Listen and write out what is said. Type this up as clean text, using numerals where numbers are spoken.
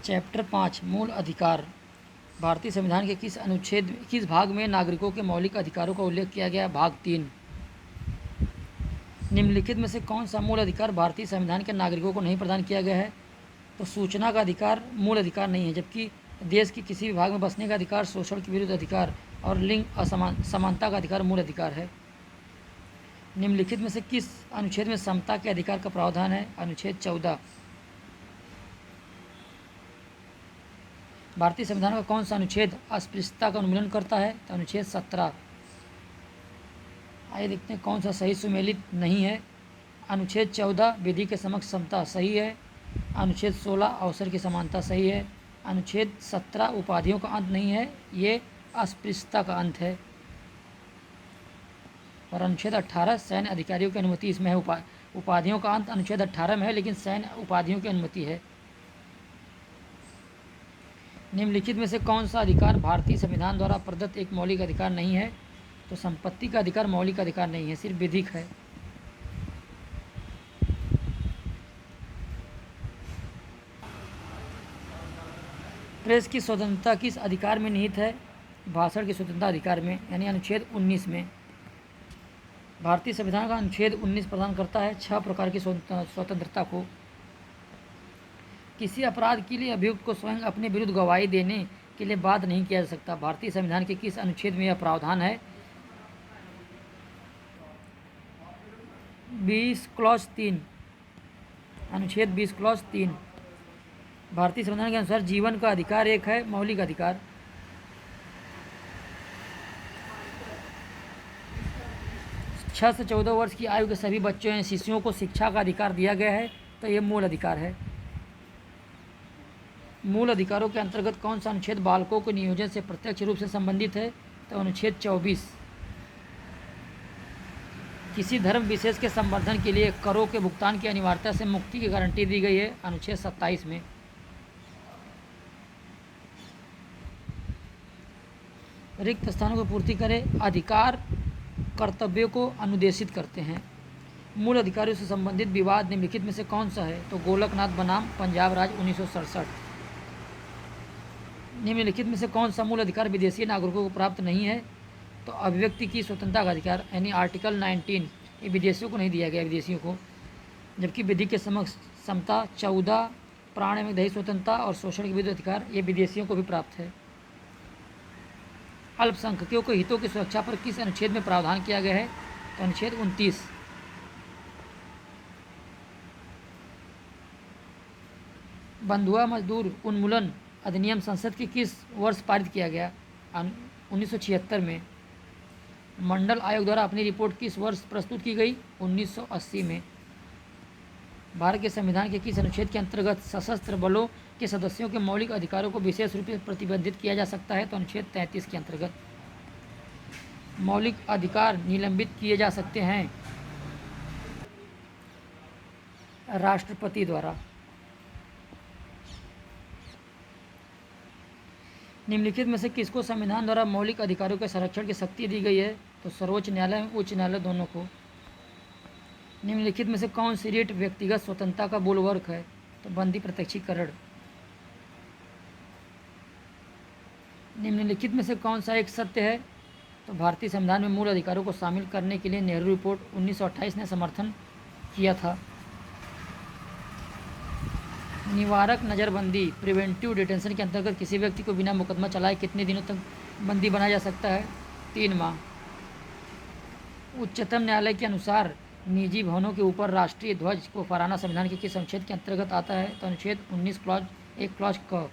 Chapter 5 मूल अधिकार। भारतीय संविधान के किस भाग में नागरिकों के मौलिक अधिकारों का उल्लेख किया गया है? भाग 3। निम्नलिखित में से कौन सा मूल अधिकार भारतीय संविधान के नागरिकों को नहीं प्रदान किया गया है? तो सूचना का अधिकार मूल अधिकार नहीं है, जबकि देश के किसी भी भाग में बसने का अधिकार, शोषण के विरुद्ध अधिकार और लिंग समानता का अधिकार मूल अधिकार है। निम्नलिखित में से किस अनुच्छेद में समता के अधिकार का प्रावधान है? अनुच्छेद 14। भारतीय संविधान का कौन सा अनुच्छेद अस्पृश्यता का उन्मूलन करता है? तो अनुच्छेद 17। आइए देखते हैं कौन सा सही सुमेलित नहीं है। अनुच्छेद 14 विधि के समक्ष समता सही है। अनुच्छेद 16 अवसर की समानता सही है। अनुच्छेद 17 उपाधियों का अंत नहीं है, ये अस्पृश्यता का अंत है। और अनुच्छेद 18 सैन्य अधिकारियों की अनुमति इसमें है। उपाधियों का अंत अनुच्छेद 18 में है, लेकिन सैन्य उपाधियों की अनुमति है। निम्नलिखित में से कौन सा अधिकार भारतीय संविधान द्वारा प्रदत्त एक मौलिक अधिकार नहीं है? तो संपत्ति का अधिकार मौलिक अधिकार नहीं है, सिर्फ विधिक है। प्रेस की स्वतंत्रता किस अधिकार में निहित है? भाषण की स्वतंत्रता अधिकार में, यानी अनुच्छेद 19 में। भारतीय संविधान का अनुच्छेद 19 प्रदान करता है 6 प्रकार की स्वतंत्रता को। किसी अपराध के लिए अभियुक्त को स्वयं अपने विरुद्ध गवाही देने के लिए बाध्य नहीं किया जा सकता। भारतीय संविधान के किस अनुच्छेद में यह प्रावधान है? 20 क्लॉज 3, अनुच्छेद 20 क्लॉज 3। भारतीय संविधान के अनुसार जीवन का अधिकार एक है मौलिक अधिकार। छह से 14 वर्ष की आयु के सभी बच्चों या शिशुओं को शिक्षा का अधिकार दिया गया है, तो ये मूल अधिकार है। मूल अधिकारों के अंतर्गत कौन सा अनुच्छेद बालकों के नियोजन से प्रत्यक्ष रूप से संबंधित है? तो अनुच्छेद 24। किसी धर्म विशेष के संवर्धन के लिए करों के भुगतान की अनिवार्यता से मुक्ति की गारंटी दी गई है, अनुच्छेद 27 में। रिक्त स्थानों की पूर्ति करें। अधिकार कर्तव्यों को अनुदेशित करते हैं। मूल अधिकारों से संबंधित विवाद निम्नलिखित में से कौन सा है? तो गोलकनाथ बनाम पंजाब राज्य 1967। निम्नलिखित में से कौन सा मूल अधिकार विदेशी नागरिकों को प्राप्त नहीं है? तो अभिव्यक्ति की स्वतंत्रता का अधिकार, यानी आर्टिकल 19, ये विदेशियों को नहीं दिया गया, विदेशियों को। जबकि विधि के समक्ष समता 14, प्राण एवं दही स्वतंत्रता और शोषण के विरुद्ध अधिकार, ये विदेशियों को भी प्राप्त है। अल्पसंख्यकों के हितों की सुरक्षा पर किस अनुच्छेद में प्रावधान किया गया है? तो अनुच्छेद 29। बंधुआ मजदूर उन्मूलन अधिनियम संसद के किस वर्ष पारित किया गया? 1976 में। मंडल आयोग द्वारा अपनी रिपोर्ट किस वर्ष प्रस्तुत की गई? 1980 में। भारत के संविधान के किस अनुच्छेद के अंतर्गत सशस्त्र बलों के सदस्यों के मौलिक अधिकारों को विशेष रूप से प्रतिबंधित किया जा सकता है? तो अनुच्छेद 33 के अंतर्गत। मौलिक अधिकार निलंबित किए जा सकते हैं राष्ट्रपति द्वारा। निम्नलिखित में से किसको संविधान द्वारा मौलिक अधिकारों के संरक्षण की शक्ति दी गई है? तो सर्वोच्च न्यायालय एवं उच्च न्यायालय दोनों को। निम्नलिखित में से कौन सी रीट व्यक्तिगत स्वतंत्रता का बुलवर्क है? तो बंदी प्रत्यक्षीकरण। निम्नलिखित में से कौन सा एक सत्य है? तो भारतीय संविधान में मूल अधिकारों को शामिल करने के लिए नेहरू रिपोर्ट 1928 ने समर्थन किया था। निवारक नज़रबंदी प्रिवेंटिव डिटेंशन के अंतर्गत किसी व्यक्ति को बिना मुकदमा चलाए कितने दिनों तक बंदी बनाया जा सकता है? 3 माह। उच्चतम न्यायालय के अनुसार निजी भवनों के ऊपर राष्ट्रीय ध्वज को फहराना संविधान के किस अनुच्छेद के अंतर्गत आता है? तो अनुच्छेद 19 क्लॉज 1 क्लॉज क।